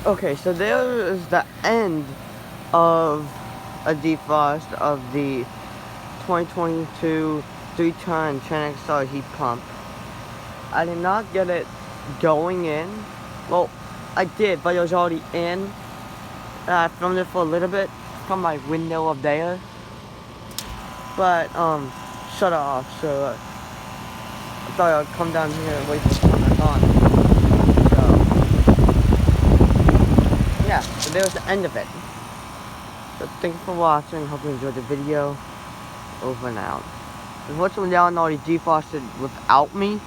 Okay, so there is the end of a defrost of the 2022 3-ton trane heat pump. I did not get it going in. Well, I did, but it was already in. I filmed it for a little bit from my window up there. But, shut it off, so I thought I'd come down here and wait for it to come back on. So, yeah, so there's the end of it. So thank you for watching, hope you enjoyed the video. Over and out. Unfortunately, they already defrosted without me.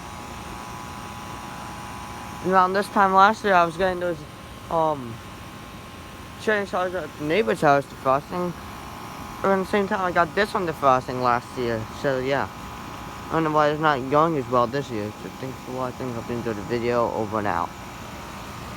Around this time last year, I was getting those sharing charge at the neighbor's house defrosting. Around the same time, I got this one defrosting last year. So yeah, I don't know why it's not going as well this year. So thanks for watching. Hope you enjoyed the video. Over and out.